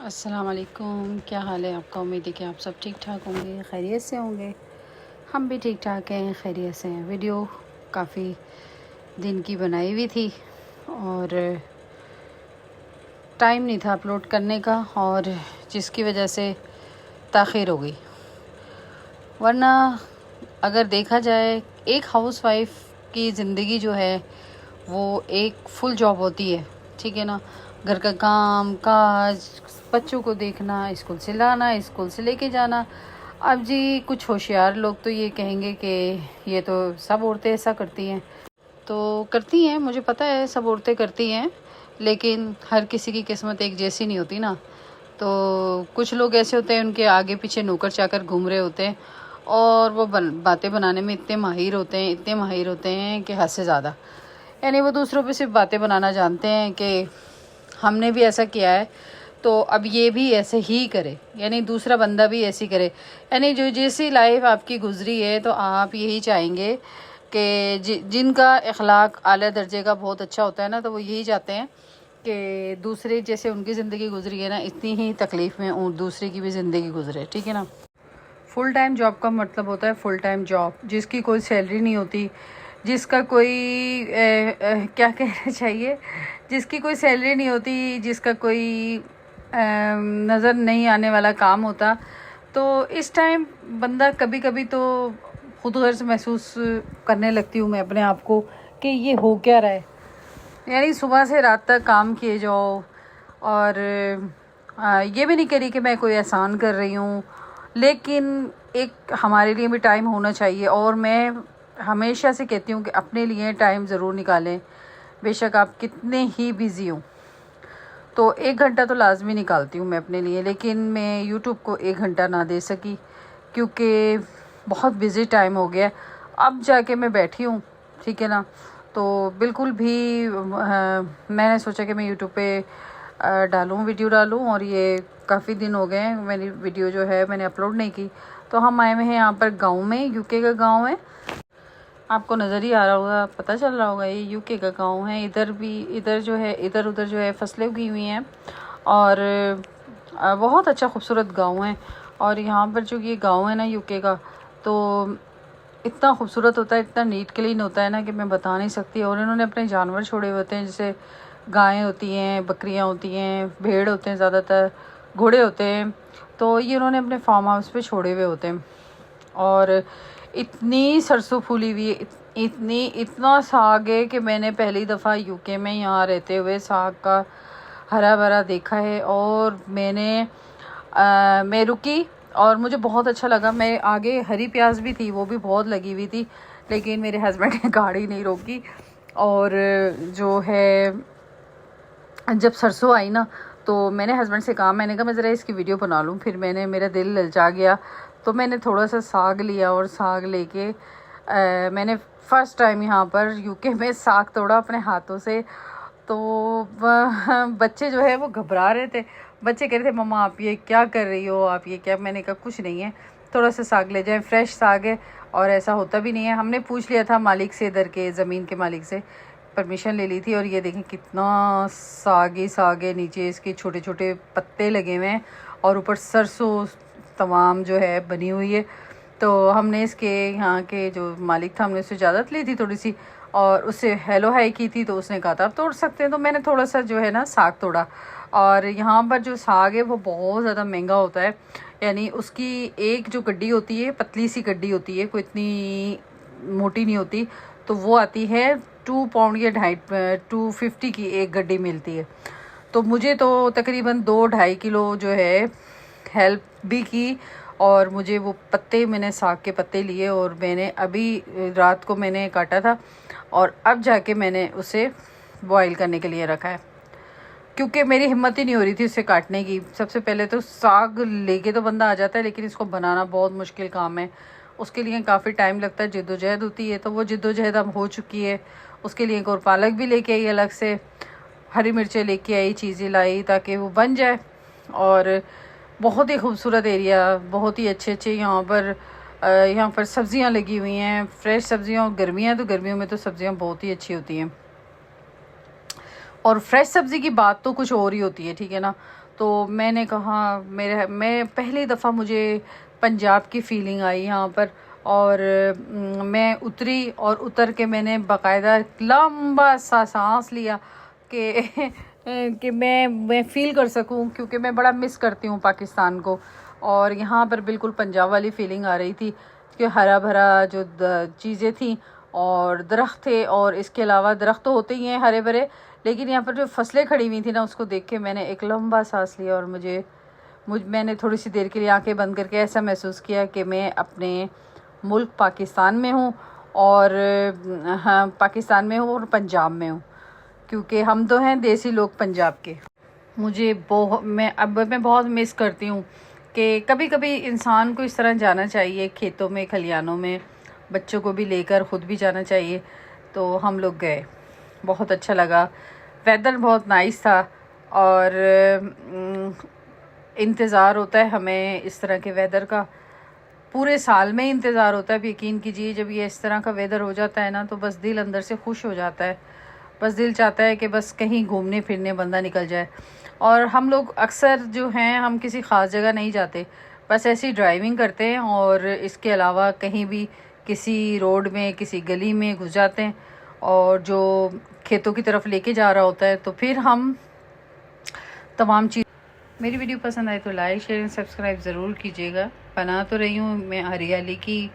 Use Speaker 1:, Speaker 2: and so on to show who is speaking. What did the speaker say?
Speaker 1: अस्सलाम वालेकुम। क्या हाल है आपका? उम्मीद है कि आप सब ठीक ठाक होंगे, खैरियत से होंगे। हम भी ठीक ठाक हैं, खैरियत से हैं। वीडियो काफ़ी दिन की बनाई हुई थी और टाइम नहीं था अपलोड करने का, और जिसकी वजह से ताख़ीर हो गई। वरना अगर देखा जाए, एक हाउसवाइफ की ज़िंदगी जो है वो एक फुल जॉब होती है, ठीक है ना। घर का काम काज, बच्चों को देखना, स्कूल से लाना, स्कूल से लेके जाना। अब जी कुछ होशियार लोग तो ये कहेंगे कि ये तो सब औरतें ऐसा करती हैं। तो करती हैं, मुझे पता है सब औरतें करती हैं, लेकिन हर किसी की किस्मत एक जैसी नहीं होती ना। तो कुछ लोग ऐसे होते हैं, उनके आगे पीछे नौकर चाकर घूम रहे होते हैं, और वो बातें बनाने में इतने माहिर होते हैं, इतने माहिर होते हैं कि हद से ज़्यादा। यानी वो दूसरों पे सिर्फ बातें बनाना जानते हैं कि हमने भी ऐसा किया है तो अब ये भी ऐसे ही करे, यानी दूसरा बंदा भी ऐसी करे। यानी जो जैसी लाइफ आपकी गुजरी है तो आप यही चाहेंगे कि जिनका अखलाक आला दर्जे का बहुत अच्छा होता है ना, तो वो यही चाहते हैं कि दूसरे जैसे उनकी ज़िंदगी गुजरी है ना, इतनी ही तकलीफ़ में और दूसरे की भी ज़िंदगी गुजरे, ठीक है ना। फुल टाइम जॉब का मतलब होता है फुल टाइम जॉब, जिसकी कोई सैलरी नहीं होती, जिसका कोई क्या कहना चाहिए, जिसकी कोई सैलरी नहीं होती, जिसका कोई नज़र नहीं आने वाला काम होता। तो इस टाइम बंदा कभी कभी तो खुद गर्ज महसूस करने लगती हूँ मैं अपने आप को कि ये हो क्या रहा है। यानी सुबह से रात तक काम किए जाओ, और ये भी नहीं करी कि मैं कोई एहसान कर रही हूँ, लेकिन एक हमारे लिए भी टाइम होना चाहिए। और मैं हमेशा से कहती हूँ कि अपने लिए टाइम ज़रूर निकालें, बेशक आप कितने ही बिज़ी हों। तो 1 घंटा तो लाजमी निकालती हूँ मैं अपने लिए, लेकिन मैं यूट्यूब को 1 घंटा ना दे सकी क्योंकि बहुत बिज़ी टाइम हो गया। अब जाके मैं बैठी हूँ, ठीक है ना। तो बिल्कुल भी मैंने सोचा कि मैं यूट्यूब पे डालूँ, वीडियो डालूँ, और ये काफ़ी दिन हो गए हैं मेरी वीडियो जो है मैंने अपलोड नहीं की। तो हम आए हुए हैं यहाँ पर गांव में, यूके का गांव है, आपको नज़र ही आ रहा होगा, पता चल रहा होगा ये यूके का गांव है। इधर जो है, इधर उधर जो है फसलें उगी हुई हैं, और बहुत अच्छा खूबसूरत गांव है। और यहाँ पर जो ये गांव है ना यूके का, तो इतना खूबसूरत होता है, इतना नीट क्लीन होता है ना कि मैं बता नहीं सकती। और इन्होंने अपने जानवर छोड़े होते हैं, जैसे गायें होती हैं, बकरियां होती हैं, भेड़ होते हैं, ज़्यादातर घोड़े होते हैं। तो ये उन्होंने अपने फार्म हाउस पे छोड़े हुए होते हैं। और इतनी सरसों फूली हुई है, इतना साग है कि मैंने पहली दफ़ा यूके में यहाँ रहते हुए साग का हरा भरा देखा है। और मैं रुकी और मुझे बहुत अच्छा लगा। मैं आगे हरी प्याज भी थी, वो भी बहुत लगी हुई थी, लेकिन मेरे हस्बैंड ने गाड़ी नहीं रोकी। और जो है जब सरसों आई ना, तो मैंने हस्बैंड से कहा, मैंने कहा मैं ज़रा इसकी वीडियो बना लूँ। फिर मेरा दिल ललचा गया, तो मैंने थोड़ा सा साग लिया, और साग लेके मैंने फ़र्स्ट टाइम यहाँ पर यूके में साग तोड़ा अपने हाथों से। तो बच्चे जो है वो घबरा रहे थे। बच्चे कह रहे थे, मम्मा आप ये क्या कर रही हो, आप ये क्या। मैंने कहा कुछ नहीं है, थोड़ा सा साग ले जाएं, फ्रेश साग है। और ऐसा होता भी नहीं है। हमने पूछ लिया था मालिक से, इधर के ज़मीन के मालिक से परमिशन ले ली थी। और ये देखें कितना साग ही साग है, नीचे इसके छोटे छोटे पत्ते लगे हुए हैं, और ऊपर सरसों तमाम जो है बनी हुई है। तो हमने इसके यहाँ के जो मालिक था, हमने उससे इजाज़त ली थी थोड़ी सी, और उससे हेलो हाई की थी। तो उसने कहा था आप तोड़ सकते हैं। तो मैंने थोड़ा सा जो है ना साग तोड़ा। और यहाँ पर जो साग है वो बहुत ज़्यादा महंगा होता है। यानी उसकी एक जो गड्डी होती है, पतली सी गड्डी होती है, कोई इतनी मोटी नहीं होती, तो वो आती है 2 पाउंड या 250 की एक गड्डी मिलती है। तो मुझे तो तकरीबन 2-2.5 किलो जो है हेल्प भी की। और मुझे वो पत्ते, मैंने साग के पत्ते लिए, और मैंने अभी रात को मैंने काटा था, और अब जाके मैंने उसे बॉईल करने के लिए रखा है, क्योंकि मेरी हिम्मत ही नहीं हो रही थी उसे काटने की। सबसे पहले तो साग लेके तो बंदा आ जाता है, लेकिन इसको बनाना बहुत मुश्किल काम है। उसके लिए काफ़ी टाइम लगता है, जद्दोजहद होती है। तो वो जद्दोजहद अब हो चुकी है। उसके लिए एक और पालक भी लेके आई अलग से, हरी मिर्चें लेके आई, चीज़ें लाई ताकि वो बन जाए। और बहुत ही खूबसूरत एरिया, बहुत ही अच्छे यहाँ पर सब्ज़ियाँ लगी हुई हैं, फ्रेश सब्ज़ियाँ। और गर्मियाँ, तो गर्मियों में तो सब्ज़ियाँ बहुत ही अच्छी होती हैं, और फ्रेश सब्ज़ी की बात तो कुछ और ही होती है, ठीक है ना। तो मैंने कहा मैं पहली दफ़ा मुझे पंजाब की फ़ीलिंग आई यहाँ पर। और मैं उतरी और उतर के मैंने बाकायदा लंबा सा सांस लिया कि कि मैं फ़ील कर सकूं, क्योंकि मैं बड़ा मिस करती हूँ पाकिस्तान को। और यहाँ पर बिल्कुल पंजाब वाली फ़ीलिंग आ रही थी कि हरा भरा जो चीज़ें थी और दरख्त थे, और इसके अलावा दरख्त तो होते ही हैं हरे भरे, लेकिन यहाँ पर जो फसलें खड़ी हुई थी ना, उसको देख के मैंने एक लंबा सांस लिया और मैंने थोड़ी सी देर के लिए आंखें बंद करके ऐसा महसूस किया कि मैं अपने मुल्क पाकिस्तान में हूँ, और हाँ, पाकिस्तान में हूँ और पंजाब में हूँ, क्योंकि हम तो हैं देसी लोग पंजाब के। मैं बहुत मिस करती हूँ कि कभी कभी इंसान को इस तरह जाना चाहिए, खेतों में खलियानों में, बच्चों को भी लेकर ख़ुद भी जाना चाहिए। तो हम लोग गए, बहुत अच्छा लगा, वेदर बहुत नाइस था। और इंतज़ार होता है हमें इस तरह के वेदर का, पूरे साल में इंतज़ार होता है। अब यकीन कीजिए, जब ये इस तरह का वेदर हो जाता है ना, तो बस दिल अंदर से खुश हो जाता है। बस दिल चाहता है कि बस कहीं घूमने फिरने बंदा निकल जाए। और हम लोग अक्सर जो हैं, हम किसी ख़ास जगह नहीं जाते, बस ऐसी ड्राइविंग करते हैं और इसके अलावा कहीं भी किसी रोड में किसी गली में घुस जाते हैं, और जो खेतों की तरफ लेके जा रहा होता है, तो फिर हम तमाम चीज़। मेरी वीडियो पसंद आए तो लाइक शेयर सब्सक्राइब ज़रूर कीजिएगा। बना तो रही हूँ मैं हरियाली की